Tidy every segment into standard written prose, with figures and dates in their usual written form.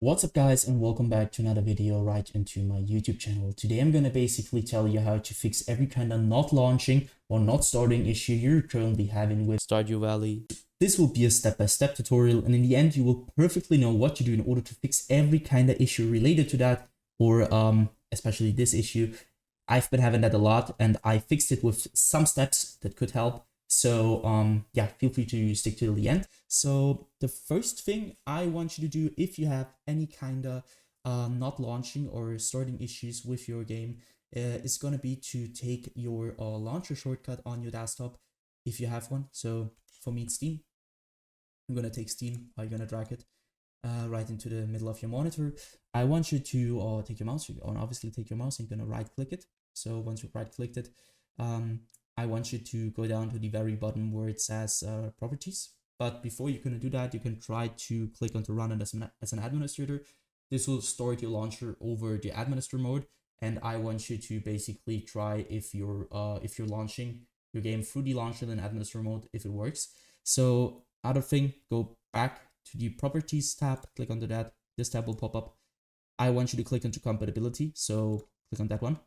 What's up guys, and welcome back to another video right into my YouTube channel. Today I'm going to basically tell you how to fix every kind of not launching or not starting issue you're currently having with Stardew Valley. This will be a step-by-step tutorial, and in the end you will perfectly know what to do in order to fix every kind of issue related to that, or especially this issue. I've been having that a lot and I fixed it with some steps that could help. So yeah, feel free to stick to the end. So the first thing I want you to do, if you have any kind of not launching or starting issues with your game, is going to be to take your launcher shortcut on your desktop if you have one. So for me it's Steam. I'm going to take Steam, I'm going to drag it right into the middle of your monitor. I want you to take your mouse, obviously take your mouse and you're going to right click it. So once you've right clicked it, I want you to go down to the very bottom where it says properties. But before you're going to do that, you can try to click on to run it as an administrator. This will start your launcher over the administrator mode. And I want you to basically try if you're launching your game through the launcher and administrator mode, if it works. So other thing, go back to the properties tab, click onto that. This tab will pop up. I want you to click onto compatibility. So click on that one.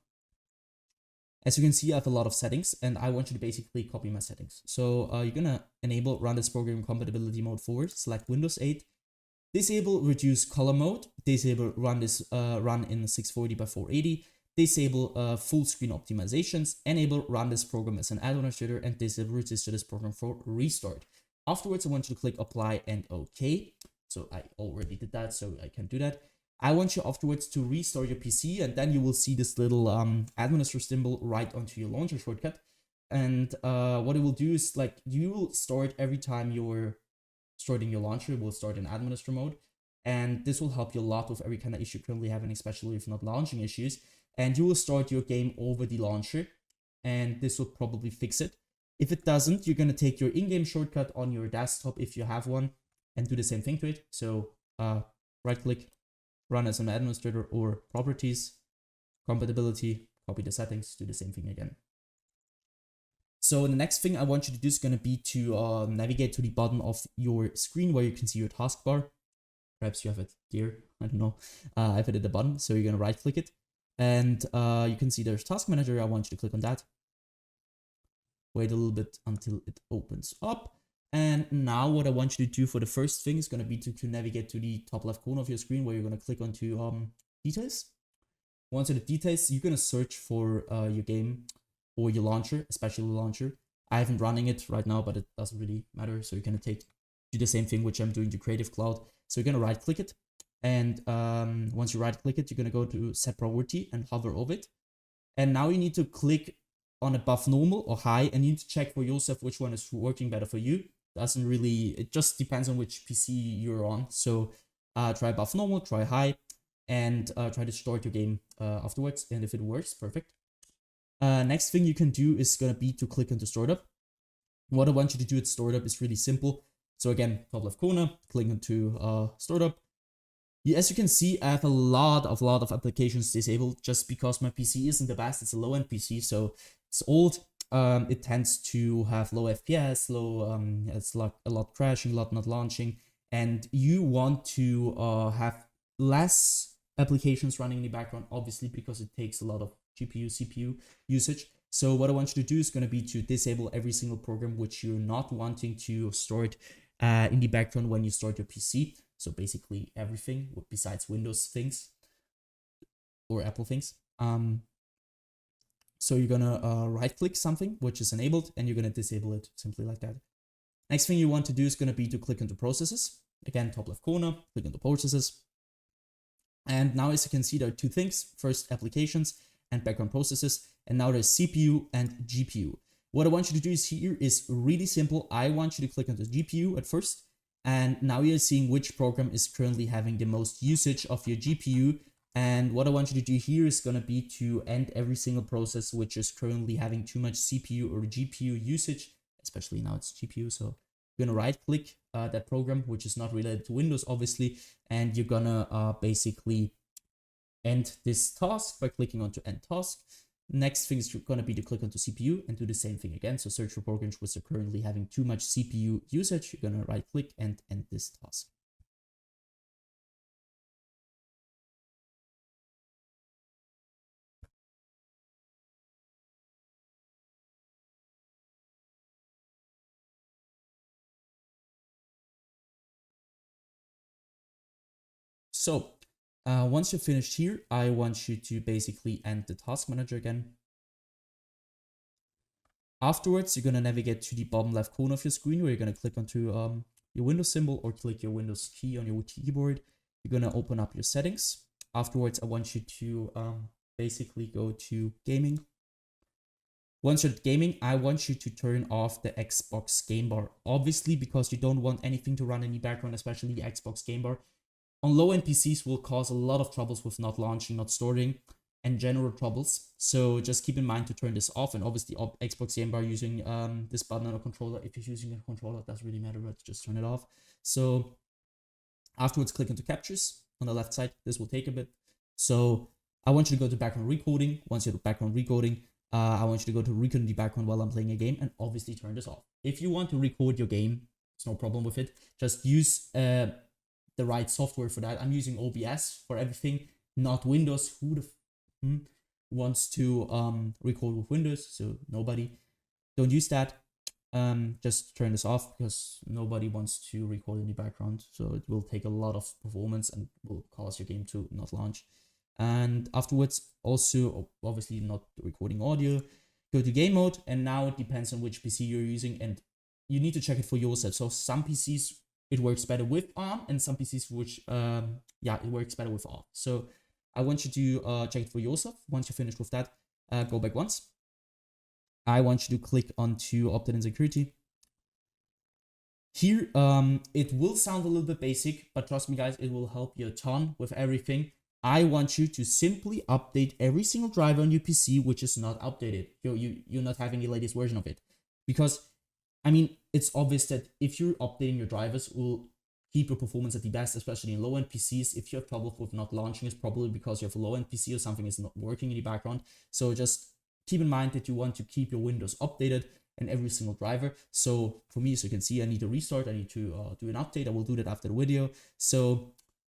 As you can see, I have a lot of settings and I want you to basically copy my settings. So you're gonna enable run this program compatibility mode forward, select Windows 8, disable reduce color mode, disable run this run in 640 by 480, disable full screen optimizations, enable run this program as an administrator, and disable register this program for restart. Afterwards, I want you to click apply and OK. So I already did that, so I can do that. I want you afterwards to restart your PC, and then you will see this little administrator symbol right onto your launcher shortcut. And what it will do is, like, you will start every time you're starting your launcher, it will start in administrator mode. And this will help you a lot with every kind of issue currently having, especially if not launching issues. And you will start your game over the launcher, and this will probably fix it. If it doesn't, you're going to take your in-game shortcut on your desktop if you have one and do the same thing to it. So right click, run as an administrator, or properties, compatibility, copy the settings, do the same thing again. So the next thing I want you to do is going to be to navigate to the bottom of your screen where you can see your taskbar. Perhaps you have it here, I don't know. I have it at the bottom, so you're going to right click it. And you can see there's task manager. I want you to click on that. Wait a little bit until it opens up. And now what I want you to do for the first thing is going to be to navigate to the top left corner of your screen where you're going to click onto details. Once in the details, you're going to search for your game or your launcher, especially the launcher. I haven't running it right now, but it doesn't really matter. So you're going to do the same thing, which I'm doing to Creative Cloud. So you're going to right click it. And once you right click it, you're going to go to set priority and hover over it. And now you need to click on above normal or high, and you need to check for yourself which one is working better for you. Doesn't really, it just depends on which PC you're on. So try above normal, try high, and try to start your game afterwards. And if it works, perfect. Next thing you can do is going to be to click into startup. What I want you to do at startup is really simple. So again, top left corner, click into startup. As you can see, I have a lot of applications disabled just because my PC isn't the best. It's a low-end PC, so it's old. It tends to have low FPS, it's like a lot crashing, a lot not launching, and you want to have less applications running in the background, obviously, because it takes a lot of GPU, CPU usage. So what I want you to do is going to be to disable every single program which you're not wanting to start in the background when you start your PC. So basically everything besides Windows things or Apple things. So you're gonna right click something which is enabled and you're gonna disable it simply like that. Next thing you want to do is gonna be to click into processes. Again, top left corner, click into processes. And now as you can see, there are two things. First, applications and background processes. And now there's CPU and GPU. What I want you to do here is really simple. I want you to click on the GPU at first. And now you're seeing which program is currently having the most usage of your GPU. And what I want you to do here is going to be to end every single process which is currently having too much CPU or GPU usage, especially now it's GPU. So you're going to right click that program, which is not related to Windows, obviously. And you're going to basically end this task by clicking onto end task. Next thing is going to be to click onto CPU and do the same thing again. So search for programs which are currently having too much CPU usage. You're going to right click and end this task. So once you're finished here, I want you to basically end the task manager again. Afterwards, you're going to navigate to the bottom left corner of your screen where you're going to click onto your Windows symbol or click your Windows key on your keyboard. You're going to open up your settings. Afterwards, I want you to basically go to gaming. Once you're at gaming, I want you to turn off the Xbox game bar. Obviously, because you don't want anything to run in the background, especially the Xbox game bar. On low-end PCs will cause a lot of troubles with not launching, not storing, and general troubles. So just keep in mind to turn this off. And obviously, Xbox game bar using this button on a controller. If you're using a controller, it doesn't really matter, but just turn it off. So afterwards, click into captures on the left side. This will take a bit. So I want you to go to background recording. Once you're at background recording, I want you to go to record in the background while I'm playing a game and obviously turn this off. If you want to record your game, it's no problem with it. Just use the right software for that. I'm using OBS for everything, not Windows. Who the wants to record with Windows? So nobody. Don't use that. Just turn this off because nobody wants to record in the background. So it will take a lot of performance and will cause your game to not launch. And afterwards, also obviously not recording audio, go to game mode. And now it depends on which PC you're using and you need to check it for yourself. So some PCs, it works better with ARM and some PCs which, it works better with ARM. So I want you to check it for yourself. Once you're finished with that, go back once. I want you to click onto opt-in and security. Here, it will sound a little bit basic, but trust me guys, it will help you a ton with everything. I want you to simply update every single driver on your PC which is not updated. You're not having the latest version of it. Because, I mean, it's obvious that if you're updating your drivers, it will keep your performance at the best, especially in low-end PCs. If you have trouble with not launching, it's probably because you have a low-end PC or something is not working in the background. So just keep in mind that you want to keep your Windows updated and every single driver. So for me, as you can see, I need to restart. I need to do an update. I will do that after the video. So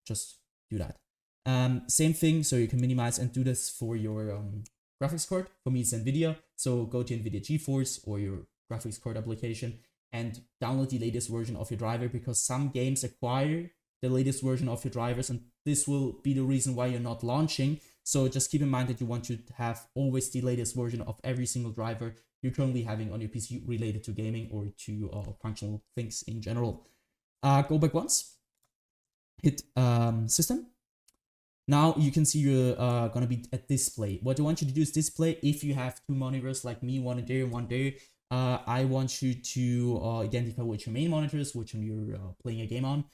just do that. Same thing, so you can minimize and do this for your graphics card. For me, it's NVIDIA. So go to NVIDIA GeForce or your graphics card application and download the latest version of your driver because some games acquire the latest version of your drivers and this will be the reason why you're not launching. So just keep in mind that you want to have always the latest version of every single driver you're currently having on your PC related to gaming or to functional things in general. Go back once, hit system. Now you can see you're gonna be at display. What I want you to do is display. If you have two monitors like me, one there and one there, I want you to identify which your main monitors, which one you're playing a game on.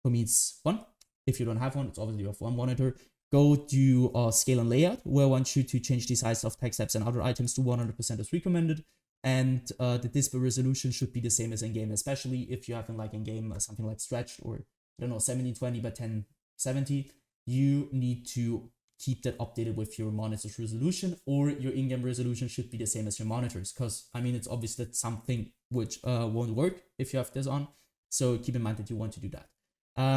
For me, it's one. If you don't have one, it's obviously you have one monitor. Go to scale and layout, where I want you to change the size of text apps and other items to 100% as recommended. And the display resolution should be the same as in-game, especially if you have in-game something like stretched or, I don't know, 1720 by 1070. You need to keep that updated with your monitor's resolution, or your in-game resolution should be the same as your monitors. Because, I mean, it's obvious that something which won't work if you have this on. So keep in mind that you want to do that.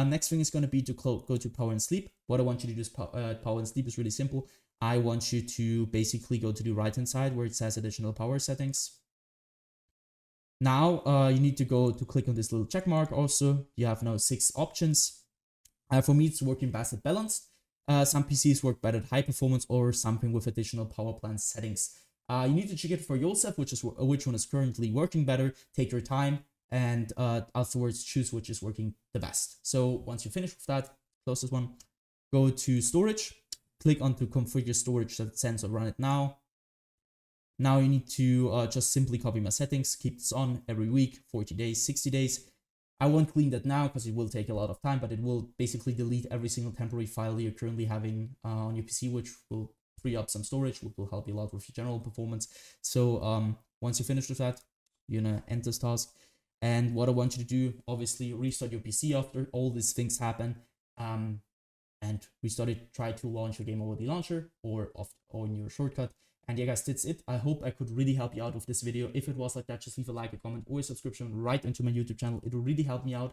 Next thing is going to be to go to power and sleep. What I want you to do is power and sleep is really simple. I want you to basically go to the right hand side where it says additional power settings. Now you need to go to click on this little check mark also. You have now 6 options. For me, it's working best at balanced. Some PCs work better at high performance or something with additional power plant settings. You need to check it for yourself, which one is currently working better. Take your time and afterwards choose which is working the best. So once you finish with that, close this one, go to storage, click on to configure storage that sensor run it now. Now you need to just simply copy my settings, keep this on every week, 40 days, 60 days. I won't clean that now because it will take a lot of time, but it will basically delete every single temporary file you're currently having on your PC, which will free up some storage, which will help you a lot with your general performance. So once you finish with that, you're gonna end this task. And what I want you to do, obviously, restart your PC after all these things happen, and restart it. Try to launch your game over the launcher or in your shortcut. And yeah, guys, that's it. I hope I could really help you out with this video. If it was like that, just leave a like, a comment, or a subscription right into my YouTube channel. It will really help me out.